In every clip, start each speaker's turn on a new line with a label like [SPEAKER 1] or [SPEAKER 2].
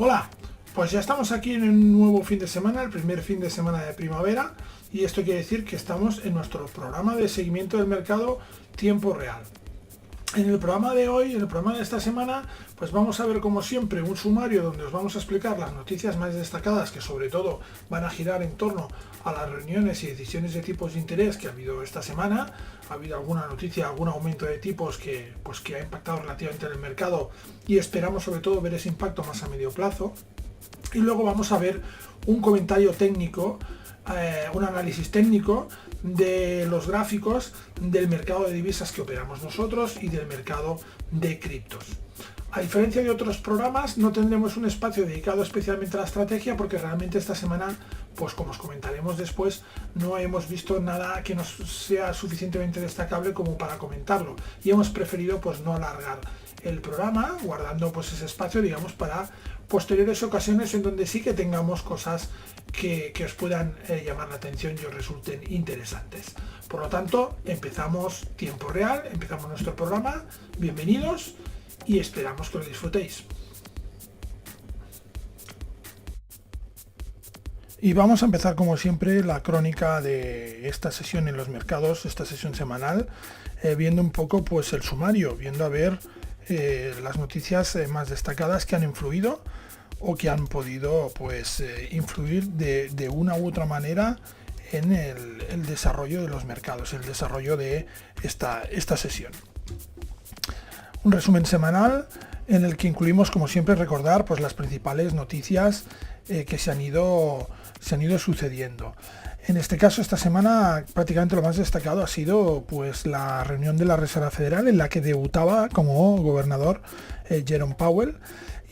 [SPEAKER 1] Hola, pues ya estamos aquí en un nuevo fin de semana, el primer fin de semana de primavera, y esto quiere decir que estamos en nuestro programa de seguimiento del mercado tiempo real. En el programa de hoy, en el programa de esta semana, pues vamos a ver como siempre un sumario donde os vamos a explicar las noticias más destacadas que sobre todo van a girar en torno a las reuniones y decisiones de tipos de interés que ha habido esta semana. Ha habido alguna noticia, algún aumento de tipos que ha impactado relativamente en el mercado y esperamos sobre todo ver ese impacto más a medio plazo. Y luego vamos a ver un comentario técnico, un análisis técnico de los gráficos del mercado de divisas que operamos nosotros y del mercado de criptos. A diferencia de otros programas, no tendremos un espacio dedicado especialmente a la estrategia porque realmente esta semana, pues como os comentaremos después, no hemos visto nada que nos sea suficientemente destacable como para comentarlo y hemos preferido pues no alargar el programa, guardando pues ese espacio, digamos, para posteriores ocasiones en donde sí que tengamos cosas que os puedan llamar la atención y os resulten interesantes. Por lo tanto, empezamos tiempo real, empezamos nuestro programa. Bienvenidos y esperamos que lo disfrutéis. Y vamos a empezar como siempre la crónica de esta sesión en los mercados, esta sesión semanal, viendo un poco pues el sumario, viendo a ver las noticias más destacadas que han influido o que han podido pues influir de una u otra manera en el desarrollo de los mercados, el desarrollo de esta sesión. Un resumen semanal en el que incluimos, como siempre, recordar pues las principales noticias que se han ido sucediendo. En este caso, esta semana prácticamente lo más destacado ha sido pues la reunión de la Reserva Federal en la que debutaba como gobernador Jerome Powell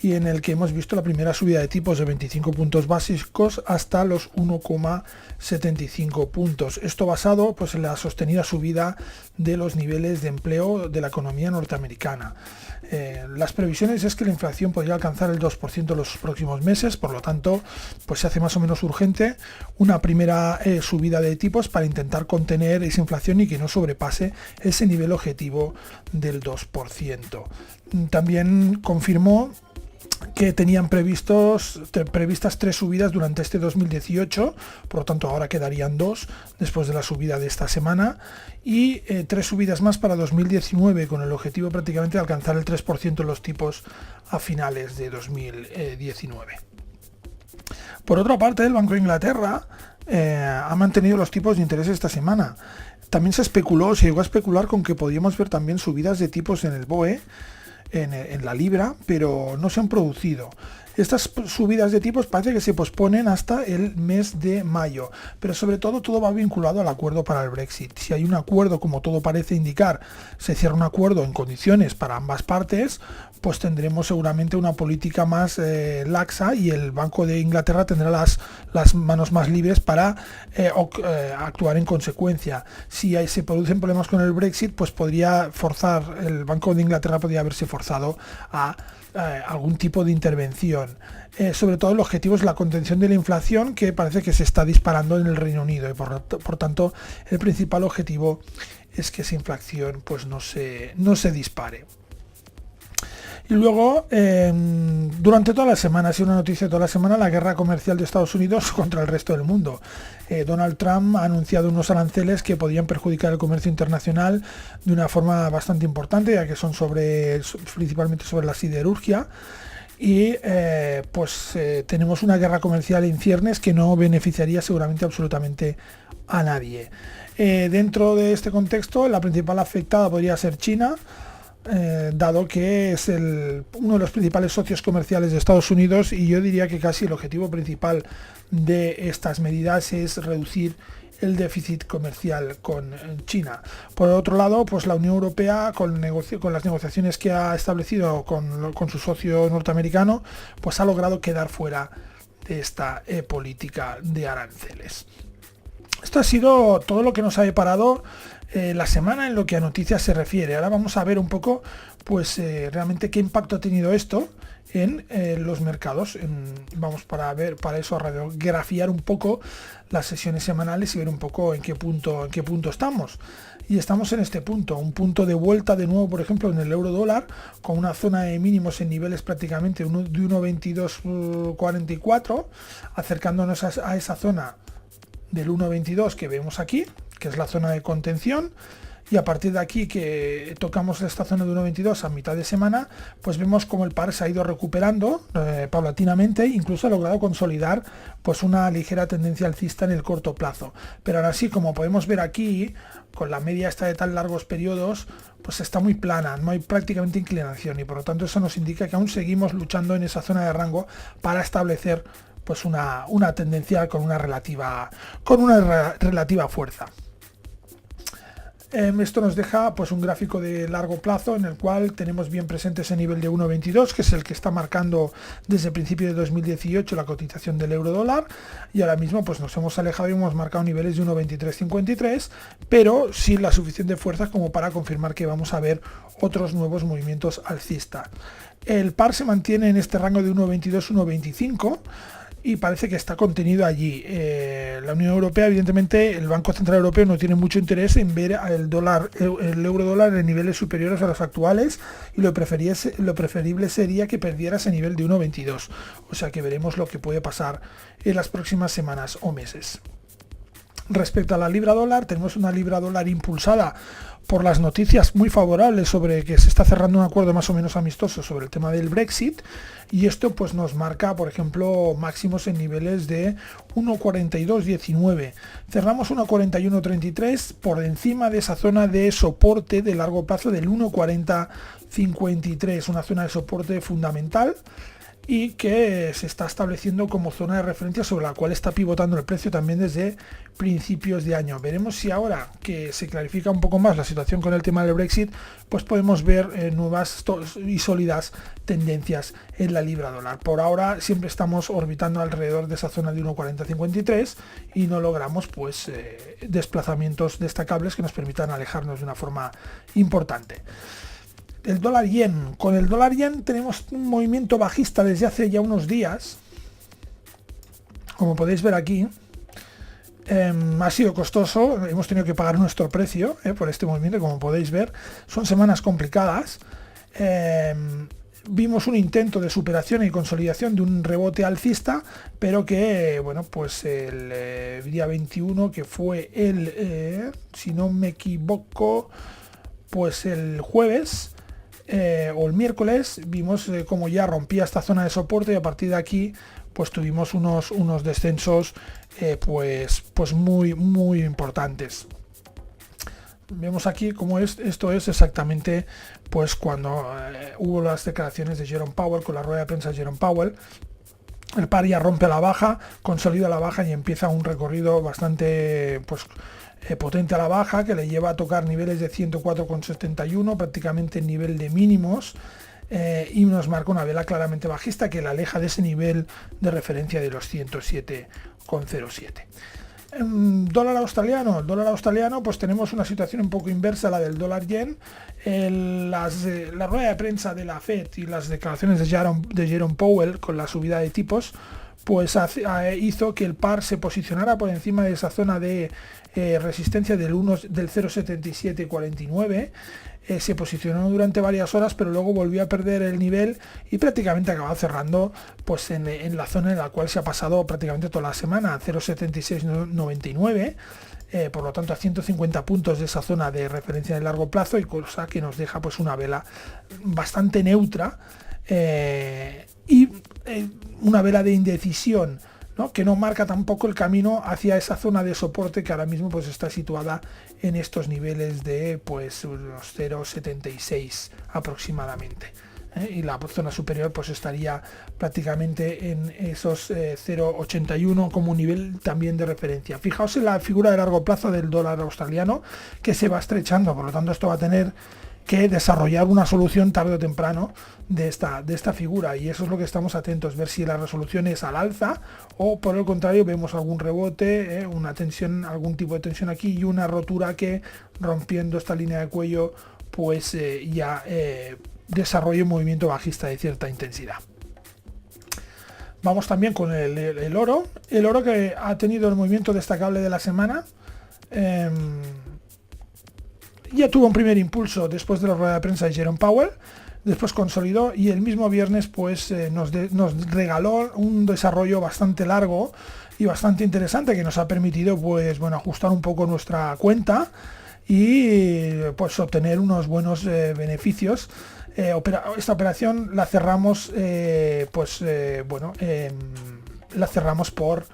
[SPEAKER 1] y en el que hemos visto la primera subida de tipos de 25 puntos básicos hasta los 1,75 puntos. Esto basado pues en la sostenida subida de los niveles de empleo de la economía norteamericana. Las previsiones es que la inflación podría alcanzar el 2% en los próximos meses, por lo tanto, pues se hace más o menos urgente una primera subida de tipos para intentar contener esa inflación y que no sobrepase ese nivel objetivo del 2%. También confirmó que tenían previstas 3 subidas durante este 2018, por lo tanto ahora quedarían 2 después de la subida de esta semana y 3 subidas más para 2019 con el objetivo prácticamente de alcanzar el 3% en los tipos a finales de 2019. Por otra parte, el Banco de Inglaterra ha mantenido los tipos de interés esta semana. También se llegó a especular con que podríamos ver también subidas de tipos en el BOE, en la libra, pero no se han producido. Estas subidas de tipos parece que se posponen hasta el mes de mayo, pero sobre todo va vinculado al acuerdo para el Brexit. Si hay un acuerdo, como todo parece indicar, se cierra un acuerdo en condiciones para ambas partes, pues tendremos seguramente una política más laxa y el Banco de Inglaterra tendrá las manos más libres para actuar en consecuencia. Si se producen problemas con el Brexit, pues el Banco de Inglaterra podría haberse forzado a algún tipo de intervención. Sobre todo el objetivo es la contención de la inflación, que parece que se está disparando en el Reino Unido y por tanto el principal objetivo es que esa inflación pues no se dispare. Y luego, durante toda la semana, ha sido una noticia de toda la semana, la guerra comercial de Estados Unidos contra el resto del mundo. Donald Trump ha anunciado unos aranceles que podrían perjudicar el comercio internacional de una forma bastante importante, ya que son principalmente sobre la siderurgia. Y tenemos una guerra comercial en ciernes que no beneficiaría seguramente absolutamente a nadie. Dentro de este contexto, la principal afectada podría ser China, dado que es uno de los principales socios comerciales de Estados Unidos, y yo diría que casi el objetivo principal de estas medidas es reducir el déficit comercial con China. Por otro lado, pues la Unión Europea, con las negociaciones que ha establecido con su socio norteamericano, pues ha logrado quedar fuera de esta política de aranceles. Esto ha sido todo lo que nos ha deparado la semana en lo que a noticias se refiere. Ahora vamos a ver un poco pues realmente qué impacto ha tenido esto en los mercados. Vamos para eso a radiografiar un poco las sesiones semanales y ver un poco en qué punto estamos. Y estamos en este punto, un punto de vuelta de nuevo, por ejemplo, en el euro dólar, con una zona de mínimos en niveles prácticamente de 1,2244, acercándonos a esa zona del 1,22 que vemos aquí, que es la zona de contención. Y a partir de aquí que tocamos esta zona de 1,22 a mitad de semana, pues vemos como el par se ha ido recuperando paulatinamente, incluso ha logrado consolidar pues una ligera tendencia alcista en el corto plazo. Pero ahora sí, como podemos ver aquí, con la media esta de tan largos periodos, pues está muy plana, no hay prácticamente inclinación, y por lo tanto eso nos indica que aún seguimos luchando en esa zona de rango para establecer pues una tendencia con una relativa fuerza. Esto nos deja pues un gráfico de largo plazo en el cual tenemos bien presente ese nivel de 1,22, que es el que está marcando desde el principio de 2018 la cotización del euro dólar, y ahora mismo pues nos hemos alejado y hemos marcado niveles de 1,2353, pero sin la suficiente fuerza como para confirmar que vamos a ver otros nuevos movimientos alcistas. El par se mantiene en este rango de 1,22-1,25 y parece que está contenido allí. La Unión Europea, evidentemente, el Banco Central Europeo no tiene mucho interés en ver el euro dólar en niveles superiores a los actuales, y lo preferible sería que perdiera ese nivel de 1,22. O sea que veremos lo que puede pasar en las próximas semanas o meses. Respecto a la libra dólar, tenemos una libra dólar impulsada por las noticias muy favorables sobre que se está cerrando un acuerdo más o menos amistoso sobre el tema del Brexit, y esto pues nos marca, por ejemplo, máximos en niveles de 1,4219. Cerramos 1,4133 por encima de esa zona de soporte de largo plazo del 1,4053, una zona de soporte fundamental y que se está estableciendo como zona de referencia sobre la cual está pivotando el precio también desde principios de año. Veremos si ahora que se clarifica un poco más la situación con el tema del Brexit, pues podemos ver nuevas y sólidas tendencias en la libra dólar. Por ahora siempre estamos orbitando alrededor de esa zona de 1,4053 y no logramos pues desplazamientos destacables que nos permitan alejarnos de una forma importante. El dólar yen. Con el dólar yen tenemos un movimiento bajista desde hace ya unos días. Como podéis ver aquí, ha sido costoso, hemos tenido que pagar nuestro precio por este movimiento. Como podéis ver, son semanas complicadas. Vimos un intento de superación y consolidación de un rebote alcista, pero que, bueno, pues el día 21, que fue si no me equivoco, pues el jueves, o el miércoles, vimos como ya rompía esta zona de soporte, y a partir de aquí pues tuvimos unos descensos pues muy importantes. Vemos aquí cómo esto es exactamente pues cuando hubo las declaraciones de Jerome Powell, con la rueda de prensa de Jerome Powell. El par ya rompe la baja, consolida la baja y empieza un recorrido bastante potente a la baja, que le lleva a tocar niveles de 104,71, prácticamente el nivel de mínimos, y nos marca una vela claramente bajista que la aleja de ese nivel de referencia de los 107,07. Dólar australiano, pues tenemos una situación un poco inversa a la del dólar yen. La rueda de prensa de la Fed y las declaraciones de Jerome Powell con la subida de tipos pues hizo que el par se posicionara por encima de esa zona de resistencia del 0,7749. Se posicionó durante varias horas, pero luego volvió a perder el nivel y prácticamente acabó cerrando pues en la zona en la cual se ha pasado prácticamente toda la semana, 0,7699. Por lo tanto a 150 puntos de esa zona de referencia de largo plazo, y cosa que nos deja pues una vela bastante neutra, y una vela de indecisión, ¿no? Que no marca tampoco el camino hacia esa zona de soporte que ahora mismo pues está situada en estos niveles de pues unos 0,76 aproximadamente. Y la zona superior pues estaría prácticamente en esos 0,81 como un nivel también de referencia. Fijaos en la figura de largo plazo del dólar australiano, que se va estrechando, por lo tanto esto va a tener que desarrollar una solución tarde o temprano de esta figura, y eso es lo que estamos atentos, ver si la resolución es al alza o por el contrario vemos algún rebote, una tensión, algún tipo de tensión aquí y una rotura que rompiendo esta línea de cuello pues ya desarrolle un movimiento bajista de cierta intensidad. Vamos también con el oro. El oro que ha tenido el movimiento destacable de la semana. Ya tuvo un primer impulso después de la rueda de prensa de Jerome Powell, después consolidó y el mismo viernes pues nos regaló un desarrollo bastante largo y bastante interesante que nos ha permitido pues bueno ajustar un poco nuestra cuenta y pues obtener unos buenos beneficios. Esta operación la cerramos la cerramos por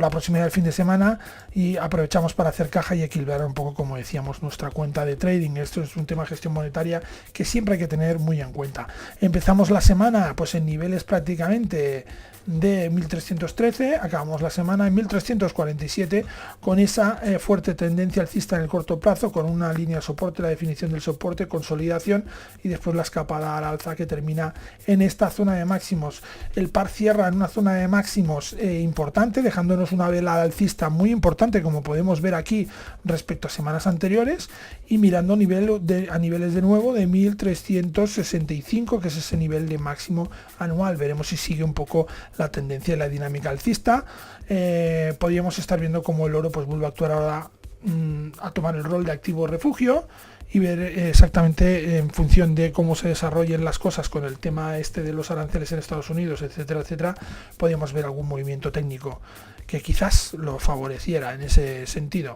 [SPEAKER 1] la proximidad del fin de semana y aprovechamos para hacer caja y equilibrar un poco, como decíamos, nuestra cuenta de trading. Esto es un tema de gestión monetaria que siempre hay que tener muy en cuenta. Empezamos la semana pues en niveles prácticamente de 1313, acabamos la semana en 1347 con esa fuerte tendencia alcista en el corto plazo, con una línea de soporte, la definición del soporte, consolidación y después la escapada al alza que termina en esta zona de máximos. El par cierra en una zona de máximos importante, dejándonos una vela alcista muy importante, como podemos ver aquí respecto a semanas anteriores, y mirando a niveles de nuevo de 1365, que es ese nivel de máximo anual. Veremos si sigue un poco la tendencia y la dinámica alcista. Podríamos estar viendo cómo el oro pues vuelve a actuar ahora a tomar el rol de activo refugio y ver exactamente en función de cómo se desarrollen las cosas con el tema de los aranceles en Estados Unidos, etcétera, etcétera, podríamos ver algún movimiento técnico que quizás lo favoreciera en ese sentido.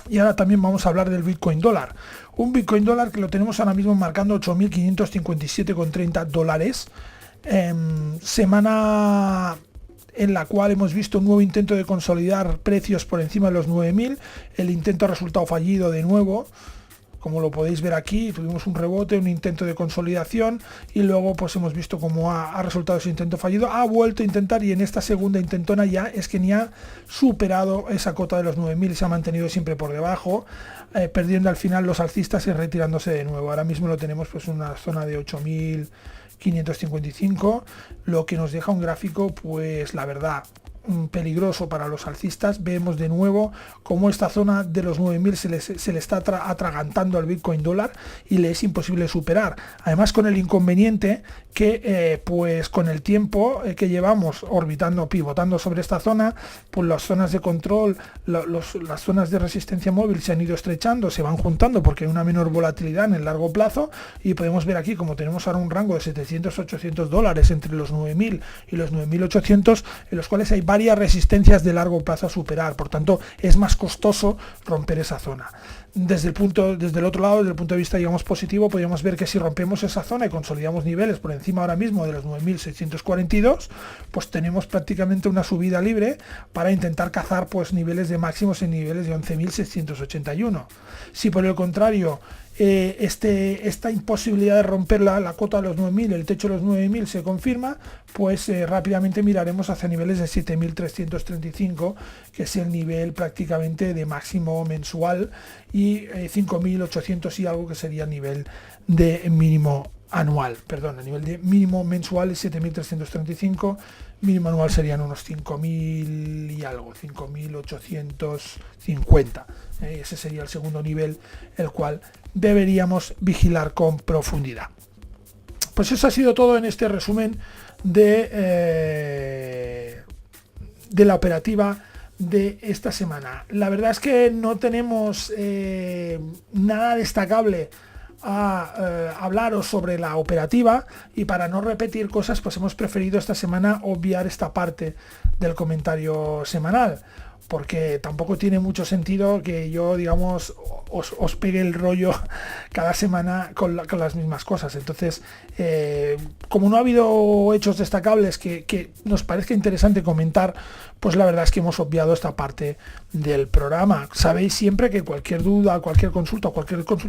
[SPEAKER 1] Y ahora también vamos a hablar del Bitcoin dólar. Un Bitcoin dólar que lo tenemos ahora mismo marcando 8.557,30 dólares. Semana en la cual hemos visto un nuevo intento de consolidar precios por encima de los 9.000. El intento ha resultado fallido de nuevo. Como lo podéis ver aquí, tuvimos un rebote, un intento de consolidación y luego pues hemos visto cómo ha resultado ese intento fallido. Ha vuelto a intentar y en esta segunda intentona ya es que ni ha superado esa cota de los 9.000 y se ha mantenido siempre por debajo, perdiendo al final los alcistas y retirándose de nuevo. Ahora mismo lo tenemos pues en una zona de 8.555, lo que nos deja un gráfico pues la verdad peligroso para los alcistas. Vemos de nuevo cómo esta zona de los 9.000 se le está atragantando al Bitcoin dólar y le es imposible superar, además con el inconveniente que pues con el tiempo que llevamos pivotando sobre esta zona, pues las zonas de control, las zonas de resistencia móvil se han ido estrechando, se van juntando porque hay una menor volatilidad en el largo plazo y podemos ver aquí como tenemos ahora un rango de 700-800 dólares entre los 9.000 y los 9.800, en los cuales hay varias resistencias de largo plazo a superar, por tanto es más costoso romper esa zona. Desde el otro lado, desde el punto de vista digamos positivo, podríamos ver que si rompemos esa zona y consolidamos niveles por encima ahora mismo de los 9.642, pues tenemos prácticamente una subida libre para intentar cazar pues niveles de máximos en niveles de 11.681. Si por el contrario esta imposibilidad de romper la cota de los 9.000, el techo de los 9.000 se confirma, pues rápidamente miraremos hacia niveles de 7.335, que es el nivel prácticamente de máximo mensual, y 5.800 y algo, que sería el nivel de mínimo anual. Perdón, el nivel de mínimo mensual es 7.335, mínimo anual serían unos 5.000 y algo, 5.850. Ese sería el segundo nivel, el cual deberíamos vigilar con profundidad. Pues eso ha sido todo en este resumen de la operativa de esta semana. La verdad es que no tenemos nada destacable a hablaros sobre la operativa, y para no repetir cosas pues hemos preferido esta semana obviar esta parte del comentario semanal, porque tampoco tiene mucho sentido que yo, digamos, os pegue el rollo cada semana con las mismas cosas. Entonces, como no ha habido hechos destacables que nos parezca interesante comentar, pues la verdad es que hemos obviado esta parte del programa. Sabéis siempre que cualquier duda, cualquier consulta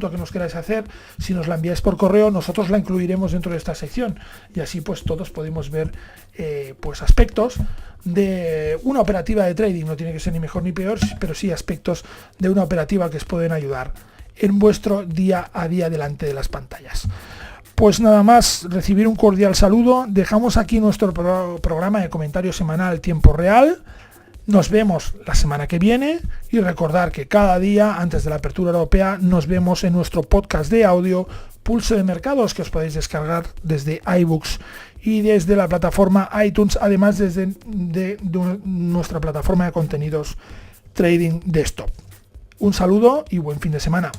[SPEAKER 1] que nos queráis hacer, si nos la enviáis por correo, nosotros la incluiremos dentro de esta sección, y así pues todos podemos ver pues aspectos de una operativa de trading. No tiene que ser ni mejor ni peor, pero sí aspectos de una operativa que os pueden ayudar en vuestro día a día delante de las pantallas. Pues nada más, recibir un cordial saludo. Dejamos aquí nuestro programa de comentario semanal Tiempo Real. Nos vemos la semana que viene y recordar que cada día antes de la apertura europea nos vemos en nuestro podcast de audio Pulso de Mercados, que os podéis descargar desde iBooks y desde la plataforma iTunes, además desde nuestra plataforma de contenidos Trading Desktop. Un saludo y buen fin de semana.